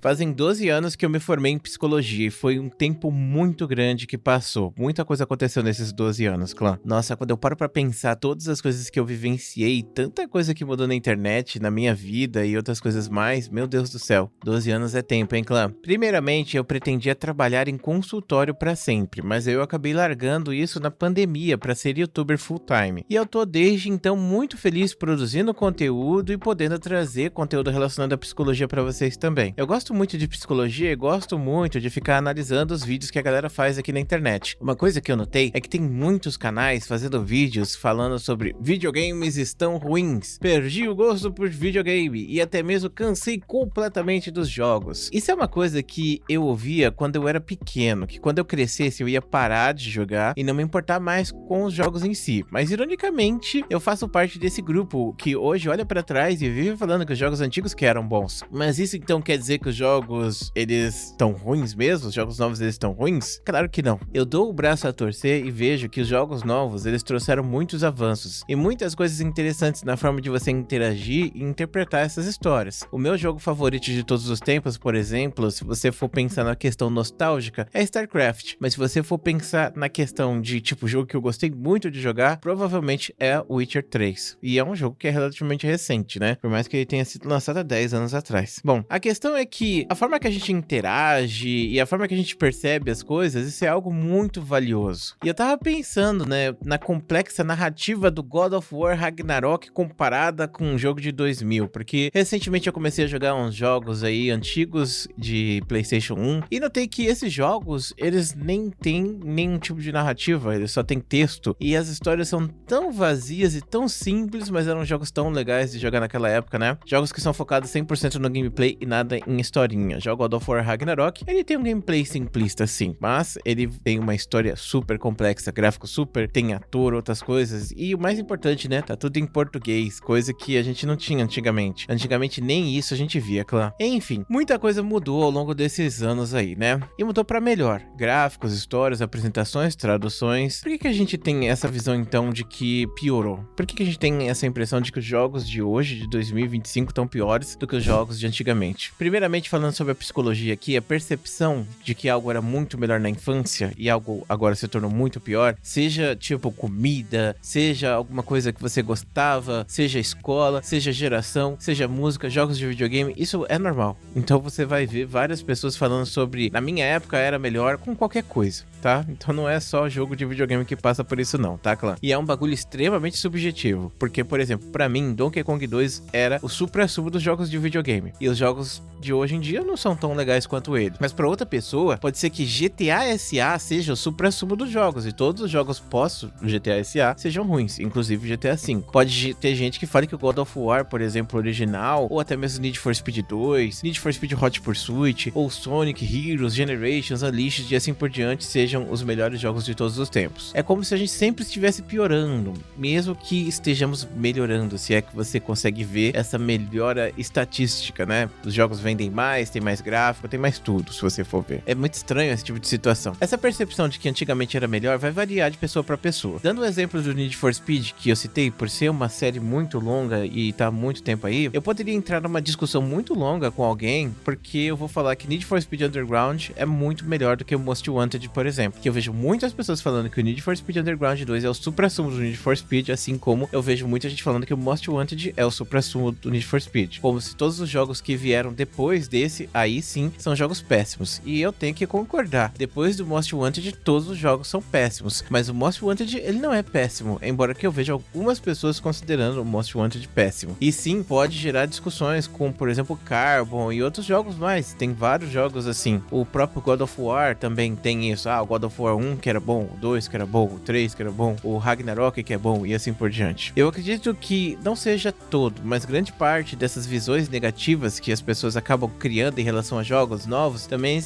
Fazem 12 anos que eu me formei em psicologia e foi um tempo muito grande que passou. Muita coisa aconteceu nesses 12 anos, clã. Nossa, quando eu paro pra pensar todas as coisas que eu vivenciei, tanta coisa que mudou na internet, na minha vida e outras coisas mais, meu Deus do céu. 12 anos é tempo, hein, clã? Primeiramente, eu pretendia trabalhar em consultório pra sempre, mas eu acabei largando isso na pandemia pra ser youtuber full time. E eu tô desde então muito feliz produzindo conteúdo e podendo trazer conteúdo relacionado à psicologia pra vocês também. Eu gosto muito de psicologia e gosto muito de ficar analisando os vídeos que a galera faz aqui na internet. Uma coisa que eu notei é que tem muitos canais fazendo vídeos falando sobre videogames estão ruins, perdi o gosto por videogame e até mesmo cansei completamente dos jogos. Isso é uma coisa que eu ouvia quando eu era pequeno, que quando eu crescesse eu ia parar de jogar e não me importar mais com os jogos em si. Mas ironicamente, eu faço parte desse grupo que hoje olha pra trás e vive falando que os jogos antigos que eram bons. Mas isso então quer dizer que os jogos, eles estão ruins mesmo? Os jogos novos, eles estão ruins? Claro que não. Eu dou o braço a torcer e vejo que os jogos novos, eles trouxeram muitos avanços e muitas coisas interessantes na forma de você interagir e interpretar essas histórias. O meu jogo favorito de todos os tempos, por exemplo, se você for pensar na questão nostálgica, é StarCraft. Mas se você for pensar na questão de, tipo, jogo que eu gostei muito de jogar, provavelmente é Witcher 3. E é um jogo que é relativamente recente, né? Por mais que ele tenha sido lançado há 10 anos atrás. Bom, a questão é que a forma que a gente interage e a forma que a gente percebe as coisas, isso é algo muito valioso. E eu tava pensando, né, na complexa narrativa do God of War Ragnarok comparada com um jogo de 2000, porque recentemente eu comecei a jogar uns jogos aí antigos de PlayStation 1 e notei que esses jogos, eles nem têm nenhum tipo de narrativa, eles só têm texto e as histórias são tão vazias e tão simples, mas eram jogos tão legais de jogar naquela época, né? Jogos que são focados 100% no gameplay e nada em historinha. Já o God of War Ragnarok, ele tem um gameplay simplista sim, mas ele tem uma história super complexa, gráfico super, tem ator, outras coisas, e o mais importante, né, tá tudo em português, coisa que a gente não tinha antigamente. Antigamente nem isso a gente via, clã. Enfim, muita coisa mudou ao longo desses anos aí, né? E mudou pra melhor. Gráficos, histórias, apresentações, traduções. Por que a gente tem essa visão então de que piorou? Por que a gente tem essa impressão de que os jogos de hoje, de 2025, estão piores do que os jogos de antigamente? Primeiramente, falando sobre a psicologia aqui, a percepção de que algo era muito melhor na infância e algo agora se tornou muito pior, seja tipo comida, seja alguma coisa que você gostava, seja escola, seja geração, seja música, jogos de videogame, isso é normal. Então você vai ver várias pessoas falando sobre, na minha época era melhor com qualquer coisa, tá? Então não é só jogo de videogame que passa por isso não, tá, clã? E é um bagulho extremamente subjetivo, porque, por exemplo, pra mim, Donkey Kong 2 era o supra-sumo dos jogos de videogame, e os jogos de hoje em dia não são tão legais quanto ele. Mas pra outra pessoa, pode ser que GTA SA seja o supra-sumo dos jogos, e todos os jogos pós GTA SA sejam ruins, inclusive GTA V. Pode ter gente que fale que o God of War, por exemplo, original, ou até mesmo Need for Speed 2, Need for Speed Hot Pursuit, ou Sonic, Heroes, Generations, Unleashed e assim por diante sejam os melhores jogos de todos os tempos. É como se a gente sempre estivesse piorando, mesmo que estejamos melhorando, se é que você consegue ver essa melhora estatística, né? Os jogos vendem mais, tem mais gráfico, tem mais tudo, se você for ver. É muito estranho esse tipo de situação. Essa percepção de que antigamente era melhor vai variar de pessoa pra pessoa. Dando o exemplo do Need for Speed, que eu citei, por ser uma série muito longa e tá há muito tempo aí, eu poderia entrar numa discussão muito longa com alguém, porque eu vou falar que Need for Speed Underground é muito melhor do que o Most Wanted, por exemplo. Que eu vejo muitas pessoas falando que o Need for Speed Underground 2 é o supra-sumo do Need for Speed, assim como eu vejo muita gente falando que o Most Wanted é o supra-sumo do Need for Speed. Como se todos os jogos que vieram depois desse, aí sim, são jogos péssimos. E eu tenho que concordar. Depois do Most Wanted, todos os jogos são péssimos. Mas o Most Wanted, ele não é péssimo. Embora que eu veja algumas pessoas considerando o Most Wanted péssimo. E sim, pode gerar discussões com, por exemplo, Carbon e outros jogos mais. Tem vários jogos assim. O próprio God of War também tem isso. Ah, o God of War 1 que era bom, o 2 que era bom, o 3 que era bom, o Ragnarok que é bom e assim por diante. Eu acredito que não seja todo, mas grande parte dessas visões negativas que as pessoas acabam criando em relação a jogos novos também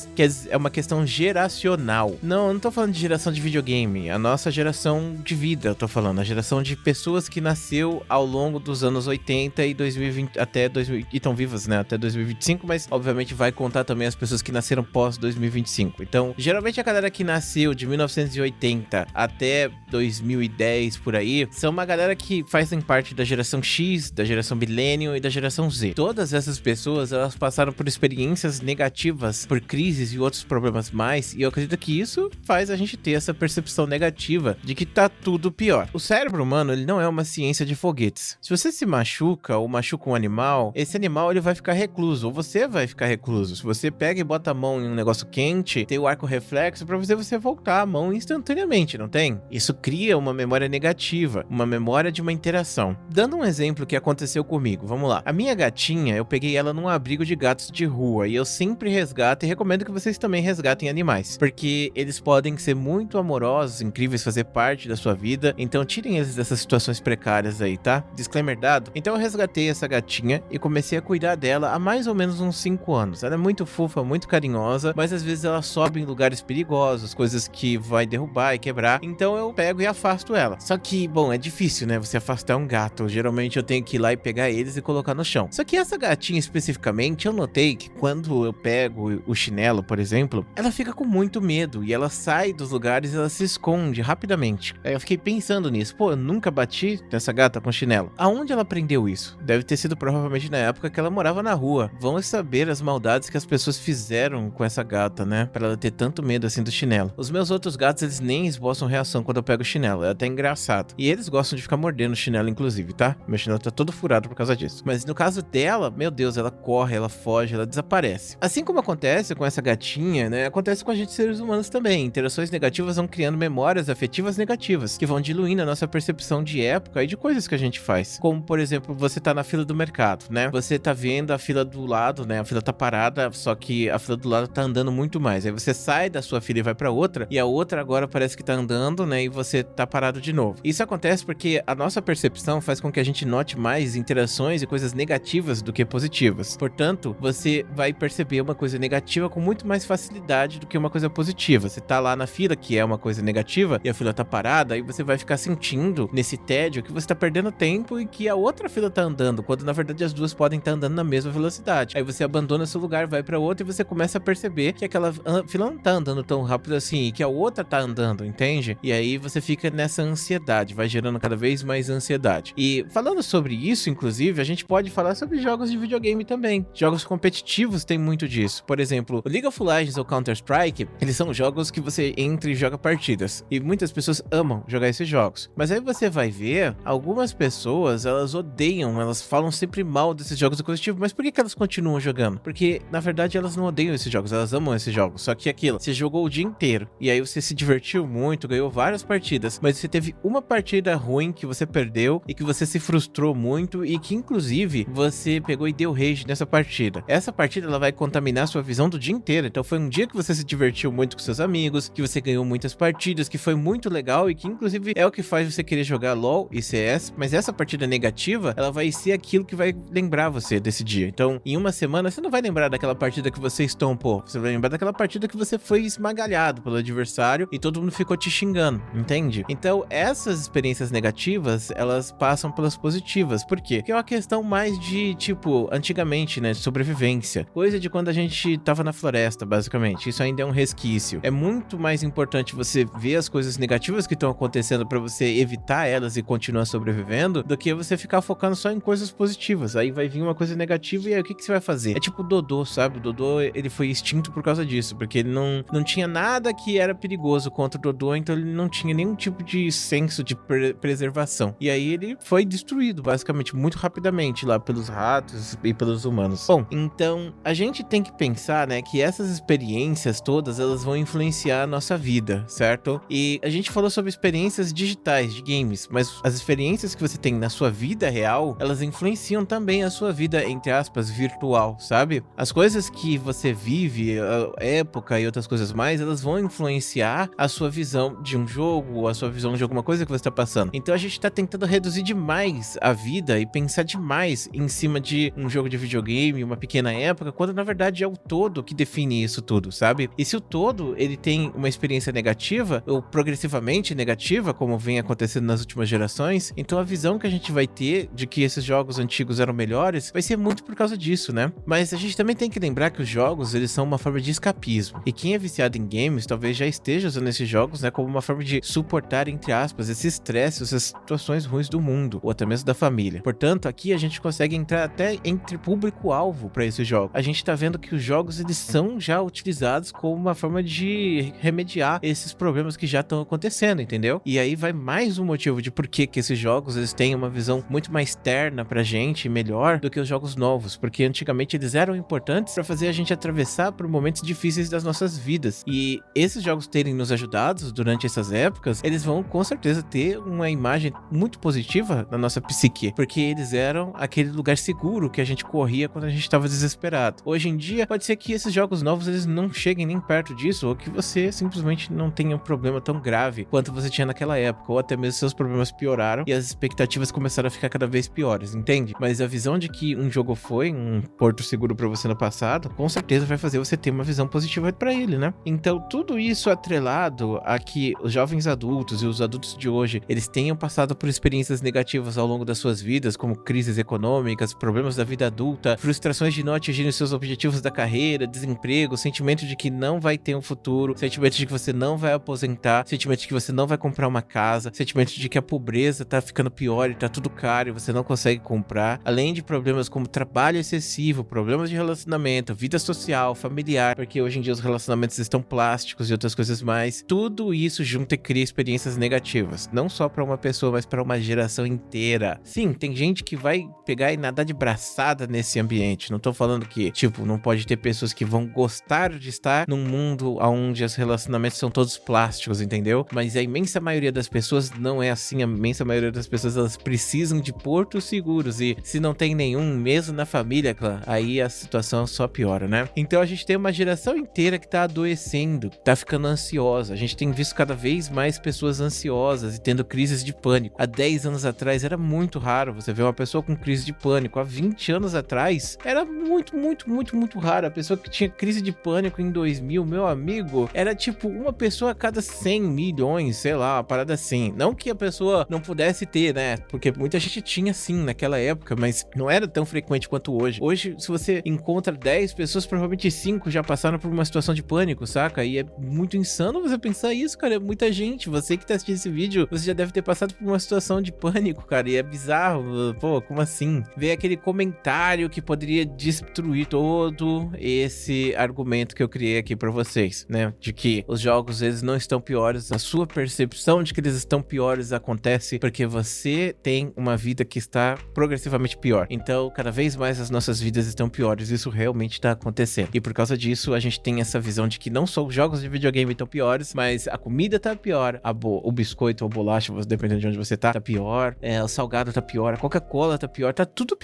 é uma questão geracional. Não, eu não tô falando de geração de videogame, a nossa geração de vida, eu tô falando, a geração de pessoas que nasceu ao longo dos anos 80 e 2020 até 2000 e estão vivas, né, até 2025, mas obviamente vai contar também as pessoas que nasceram pós 2025. Então, geralmente a galera que nasceu de 1980 até 2010 por aí, são uma galera que fazem parte da geração X, da geração Millennium e da geração Z. Todas essas pessoas, elas passaram por por experiências negativas, por crises e outros problemas mais, e eu acredito que isso faz a gente ter essa percepção negativa de que tá tudo pior. O cérebro humano, ele não é uma ciência de foguetes. Se você se machuca ou machuca um animal, esse animal ele vai ficar recluso, ou você vai ficar recluso. Se você pega e bota a mão em um negócio quente, tem o arco reflexo pra você voltar a mão instantaneamente, não tem? Isso cria uma memória negativa, uma memória de uma interação. Dando um exemplo que aconteceu comigo, vamos lá. A minha gatinha, eu peguei ela num abrigo de gatos de rua, e eu sempre resgato e recomendo que vocês também resgatem animais, porque eles podem ser muito amorosos, incríveis, fazer parte da sua vida, então tirem eles dessas situações precárias aí, tá? Disclaimer dado. Então eu resgatei essa gatinha e comecei a cuidar dela há mais ou menos uns 5 anos. Ela é muito fofa, muito carinhosa, mas às vezes ela sobe em lugares perigosos, coisas que vai derrubar e quebrar, então eu pego e afasto ela. Só que, bom, é difícil, né? Você afastar um gato. Geralmente eu tenho que ir lá e pegar eles e colocar no chão. Só que essa gatinha especificamente, eu notei que quando eu pego o chinelo, por exemplo, ela fica com muito medo e ela sai dos lugares e ela se esconde rapidamente. Aí eu fiquei pensando nisso. Pô, eu nunca bati nessa gata com chinelo. Aonde ela aprendeu isso? Deve ter sido provavelmente na época que ela morava na rua. Vamos saber as maldades que as pessoas fizeram com essa gata, né? Pra ela ter tanto medo assim do chinelo. Os meus outros gatos, eles nem esboçam reação quando eu pego o chinelo. É até engraçado. E eles gostam de ficar mordendo o chinelo, inclusive, tá? Meu chinelo tá todo furado por causa disso. Mas no caso dela, meu Deus, ela corre, ela foge, ela desaparece. Assim como acontece com essa gatinha, né? Acontece com a gente seres humanos também. Interações negativas vão criando memórias afetivas negativas, que vão diluindo a nossa percepção de época e de coisas que a gente faz. Como, por exemplo, você tá na fila do mercado, né? Você tá vendo a fila do lado, né? A fila tá parada, só que a fila do lado tá andando muito mais. Aí você sai da sua fila e vai pra outra, e a outra agora parece que tá andando, né? E você tá parado de novo. Isso acontece porque a nossa percepção faz com que a gente note mais interações e coisas negativas do que positivas. Portanto, você vai perceber uma coisa negativa com muito mais facilidade do que uma coisa positiva. Você tá lá na fila, que é uma coisa negativa, e a fila tá parada, aí você vai ficar sentindo nesse tédio que você tá perdendo tempo e que a outra fila tá andando, quando na verdade as duas podem estar andando na mesma velocidade. Aí você abandona seu lugar, vai pra outra e você começa a perceber que aquela fila não tá andando tão rápido assim e que a outra tá andando, entende? E aí você fica nessa ansiedade, vai gerando cada vez mais ansiedade. E falando sobre isso, inclusive, a gente pode falar sobre jogos de videogame também. Jogos competitivos têm muito disso. Por exemplo, o League of Legends ou Counter-Strike, eles são jogos que você entra e joga partidas. E muitas pessoas amam jogar esses jogos. Mas aí você vai ver, algumas pessoas, elas odeiam, elas falam sempre mal desses jogos do coletivo, mas por que elas continuam jogando? Porque, na verdade, elas não odeiam esses jogos, elas amam esses jogos. Só que aquilo, você jogou o dia inteiro, e aí você se divertiu muito, ganhou várias partidas, mas você teve uma partida ruim que você perdeu e que você se frustrou muito e que, inclusive, você pegou e deu rage nessa partida. Essa partida, ela vai contaminar sua visão do dia inteiro. Então foi um dia que você se divertiu muito com seus amigos, que você ganhou muitas partidas, que foi muito legal e que, inclusive, é o que faz você querer jogar LoL e CS, mas essa partida negativa, ela vai ser aquilo que vai lembrar você desse dia. Então, em uma semana, você não vai lembrar daquela partida que você estompou, você vai lembrar daquela partida que você foi esmagalhado pelo adversário e todo mundo ficou te xingando, entende? Então, essas experiências negativas, elas passam pelas positivas. Por quê? Porque é uma questão mais de, tipo, antigamente, né, de sobrevivência. Coisa de quando a gente tava na floresta, basicamente. Isso ainda é um resquício. É muito mais importante você ver as coisas negativas que estão acontecendo pra você evitar elas e continuar sobrevivendo, do que você ficar focando só em coisas positivas. Aí vai vir uma coisa negativa e aí o que você vai fazer? É tipo o Dodô, sabe? O Dodô, ele foi extinto por causa disso, porque ele não tinha nada que era perigoso contra o Dodô, então ele não tinha nenhum tipo de senso de preservação. E aí ele foi destruído, basicamente, muito rapidamente lá pelos ratos e pelos humanos. Bom, então a gente tem que pensar, né, que essas experiências todas, elas vão influenciar a nossa vida, certo? E a gente falou sobre experiências digitais de games, mas as experiências que você tem na sua vida real, elas influenciam também a sua vida, entre aspas, virtual, sabe? As coisas que você vive, a época e outras coisas mais, elas vão influenciar a sua visão de um jogo, a sua visão de alguma coisa que você tá passando. Então a gente tá tentando reduzir demais a vida e pensar demais em cima de um jogo de videogame, uma pequena época, quando na verdade é o todo que define isso tudo, sabe? E se o todo, ele tem uma experiência negativa, ou progressivamente negativa, como vem acontecendo nas últimas gerações, então a visão que a gente vai ter de que esses jogos antigos eram melhores, vai ser muito por causa disso, né? Mas a gente também tem que lembrar que os jogos, eles são uma forma de escapismo. E quem é viciado em games, talvez já esteja usando esses jogos, né, como uma forma de suportar, entre aspas, esse estresse, essas situações ruins do mundo, ou até mesmo da família. Portanto, aqui a gente consegue entrar até entre público-alvo para esse jogo. A gente tá vendo que os jogos, eles são já utilizados como uma forma de remediar esses problemas que já estão acontecendo, entendeu? E aí vai mais um motivo de por que esses jogos, eles têm uma visão muito mais terna pra gente, melhor do que os jogos novos, porque antigamente eles eram importantes pra fazer a gente atravessar por momentos difíceis das nossas vidas. E esses jogos terem nos ajudado durante essas épocas, eles vão com certeza ter uma imagem muito positiva na nossa psique, porque eles eram aquele lugar seguro que a gente corria quando a gente estava desesperado. Hoje em dia, pode ser que esses jogos novos, eles não cheguem nem perto disso, ou que você simplesmente não tenha um problema tão grave quanto você tinha naquela época, ou até mesmo seus problemas pioraram e as expectativas começaram a ficar cada vez piores, entende? Mas a visão de que um jogo foi um porto seguro pra você no passado, com certeza vai fazer você ter uma visão positiva pra ele, né? Então, tudo isso atrelado a que os jovens adultos e os adultos de hoje, eles tenham passado por experiências negativas ao longo das suas vidas, como crises econômicas, problemas da vida adulta, frustrações de não atingirem seus objetivos da carreira, desemprego, sentimento de que não vai ter um futuro, sentimento de que você não vai aposentar, sentimento de que você não vai comprar uma casa, sentimento de que a pobreza tá ficando pior e tá tudo caro e você não consegue comprar, além de problemas como trabalho excessivo, problemas de relacionamento, vida social, familiar, porque hoje em dia os relacionamentos estão plásticos e outras coisas mais. Tudo isso junto e cria experiências negativas, não só para uma pessoa, mas para uma geração inteira. Sim, tem gente que vai pegar e nadar de braçada nesse ambiente. Não tô falando que, tipo, não pode ter pessoas que vão gostar de estar num mundo onde os relacionamentos são todos plásticos, entendeu? Mas a imensa maioria das pessoas não é assim. A imensa maioria das pessoas, elas precisam de portos seguros, e se não tem nenhum, mesmo na família, clã, aí a situação só piora, né? Então a gente tem uma geração inteira que tá adoecendo, tá ficando ansiosa. A gente tem visto cada vez mais pessoas ansiosas e tendo crises de pânico. Há 10 anos atrás era muito raro você ver uma pessoa com crise de pânico. Há 20 anos atrás era muito raro. A pessoa que tinha crise de pânico em 2000, meu amigo, era tipo uma pessoa a cada 100 milhões, sei lá, uma parada assim. Não que a pessoa não pudesse ter, né? Porque muita gente tinha sim naquela época, mas não era tão frequente quanto hoje. Hoje, se você encontra 10 pessoas, provavelmente 5 já passaram por uma situação de pânico, saca? E é muito insano você pensar isso, cara. É muita gente. Você que tá assistindo esse vídeo, você já deve ter passado por uma situação de pânico, cara. E é bizarro. Pô, como assim? Ver aquele comentário que poderia destruir todo esse argumento que eu criei aqui pra vocês, né? De que os jogos, eles não estão piores. A sua percepção de que eles estão piores acontece porque você tem uma vida que está progressivamente pior. Então, cada vez mais as nossas vidas estão piores. Isso realmente tá acontecendo. E por causa disso, a gente tem essa visão de que não só os jogos de videogame estão piores, mas a comida tá pior, o biscoito ou bolacha, dependendo de onde você tá pior, o salgado tá pior, a Coca-Cola tá pior, tá tudo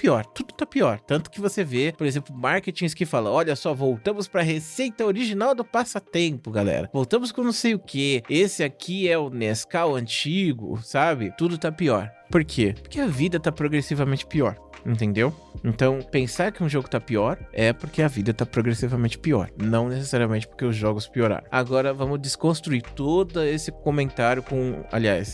tá pior. Tanto que você vê, por exemplo, marketings que falam, olha só, voltamos pra receita original do passatempo, galera. Voltamos com não sei o que. Esse aqui é o Nescau antigo, sabe? Tudo tá pior. Por quê? Porque a vida tá progressivamente pior, entendeu? Então, pensar que um jogo tá pior é porque a vida tá progressivamente pior, não necessariamente porque os jogos pioraram. Agora, vamos desconstruir todo esse comentário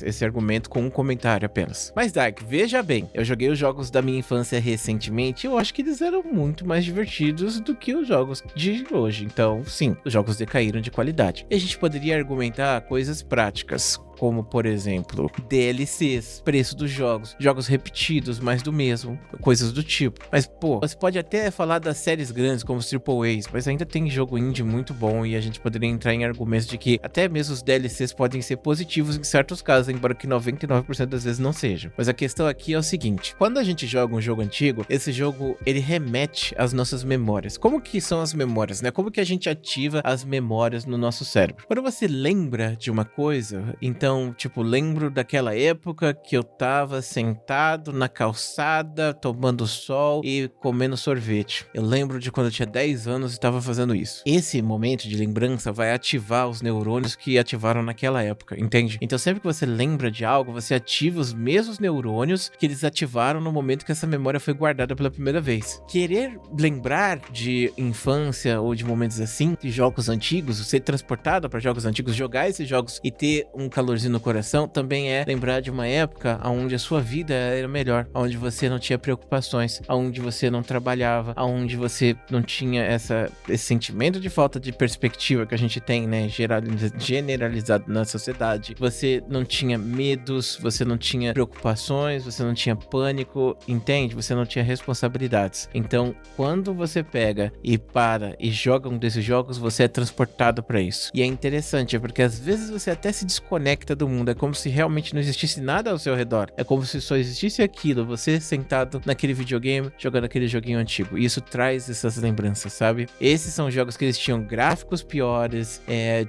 esse argumento com um comentário apenas. Mas, Dark, veja bem, eu joguei os jogos da minha infância recentemente e eu acho que eles eram muito mais divertidos do que os jogos de hoje. Então, sim, os jogos decaíram de qualidade. E a gente poderia argumentar coisas práticas, como, por exemplo, DLCs, preço dos jogos repetidos, mais do mesmo, coisas do tipo. Mas, pô, você pode até falar das séries grandes, como os AAAs, mas ainda tem jogo indie muito bom e a gente poderia entrar em argumentos de que até mesmo os DLCs podem ser positivos em certos casos, embora que 99% das vezes não sejam. Mas a questão aqui é o seguinte, quando a gente joga um jogo antigo, esse jogo, ele remete às nossas memórias. Como que são as memórias, né? Como que a gente ativa as memórias no nosso cérebro? Quando você lembra de uma coisa, então, tipo, lembro daquela época que eu tava sentado na calçada, tomando sol e comendo sorvete. Eu lembro de quando eu tinha 10 anos e tava fazendo isso. Esse momento de lembrança vai ativar os neurônios que ativaram naquela época, entende? Então, sempre que você lembra de algo, você ativa os mesmos neurônios que eles ativaram no momento que essa memória foi guardada pela primeira vez. Querer lembrar de infância ou de momentos assim, de jogos antigos, ser transportado para jogos antigos, jogar esses jogos e ter um calor calorzinho no coração, também é lembrar de uma época onde a sua vida era melhor, onde você não tinha preocupações, onde você não trabalhava, onde você não tinha esse sentimento de falta de perspectiva que a gente tem, né, generalizado na sociedade. Você não tinha medos, você não tinha preocupações, você não tinha pânico, entende? Você não tinha responsabilidades. Então, quando você pega e para e joga um desses jogos, você é transportado para isso. E é interessante, porque às vezes você até se desconecta do mundo, é como se realmente não existisse nada ao seu redor. É como se só existisse aquilo, você sentado naquele videogame, jogando aquele joguinho antigo. E isso traz essas lembranças, sabe? Esses são jogos que eles tinham gráficos piores,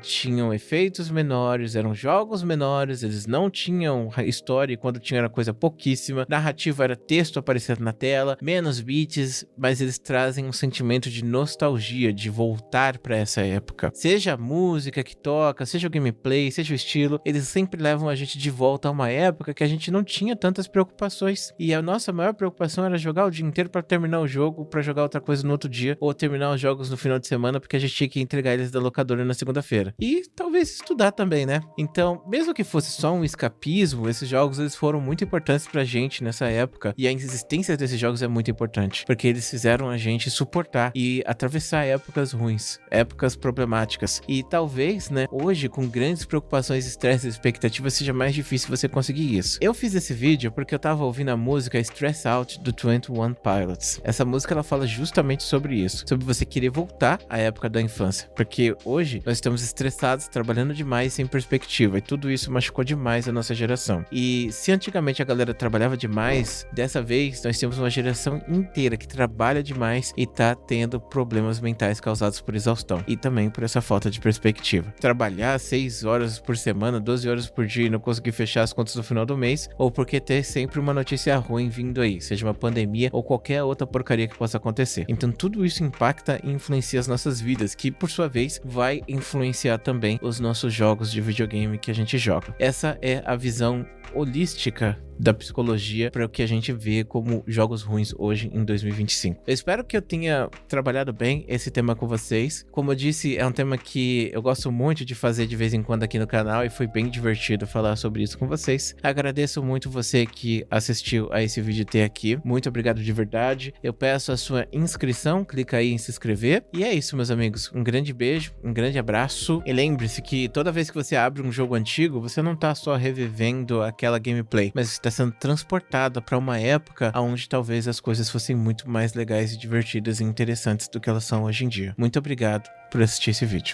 tinham efeitos menores, eram jogos menores, eles não tinham história, e quando tinha era coisa pouquíssima, narrativa era texto aparecendo na tela, menos bits, mas eles trazem um sentimento de nostalgia, de voltar para essa época. Seja a música que toca, seja o gameplay, seja o estilo, eles sempre levam a gente de volta a uma época que a gente não tinha tantas preocupações, e a nossa maior preocupação era jogar o dia inteiro para terminar o jogo, para jogar outra coisa no outro dia, ou terminar os jogos no final de semana, porque a gente tinha que entregar eles da locadora na segunda-feira. E talvez estudar também, né? Então, mesmo que fosse só um escapismo, esses jogos eles foram muito importantes pra gente nessa época, e a existência desses jogos é muito importante, porque eles fizeram a gente suportar e atravessar épocas ruins, épocas problemáticas. E talvez, né, hoje, com grandes preocupações, estresse e expectativas, seja mais difícil você conseguir isso. Eu fiz esse vídeo porque eu tava ouvindo a música Stress Out do 21 Pilots. Essa música ela fala justamente sobre isso, sobre você querer voltar à época da infância, porque hoje nós estamos estressados, trabalhando demais sem perspectiva, e tudo isso machucou demais a nossa geração. E se antigamente a galera trabalhava demais, dessa vez nós temos uma geração inteira que trabalha demais e tá tendo problemas mentais causados por exaustão e também por essa falta de perspectiva. Trabalhar 6 horas por semana, 12 horas por dia e não conseguir fechar as contas no final do mês, ou porque ter sempre uma notícia ruim vindo aí, seja uma pandemia ou qualquer outra porcaria que possa acontecer. Então tudo isso impacta e influencia as nossas vidas, que por sua vez vai influenciar também os nossos jogos de videogame que a gente joga. Essa é a visão holística da psicologia para o que a gente vê como jogos ruins hoje em 2025. Eu espero que eu tenha trabalhado bem esse tema com vocês. Como eu disse, é um tema que eu gosto muito de fazer de vez em quando aqui no canal e foi bem divertido falar sobre isso com vocês. Agradeço muito você que assistiu a esse vídeo até aqui. Muito obrigado de verdade. Eu peço a sua inscrição, clica aí em se inscrever. E é isso, meus amigos. Um grande beijo, um grande abraço. E lembre-se que toda vez que você abre um jogo antigo, você não tá só revivendo aquela gameplay, mas está sendo transportada para uma época onde talvez as coisas fossem muito mais legais e divertidas e interessantes do que elas são hoje em dia. Muito obrigado por assistir esse vídeo.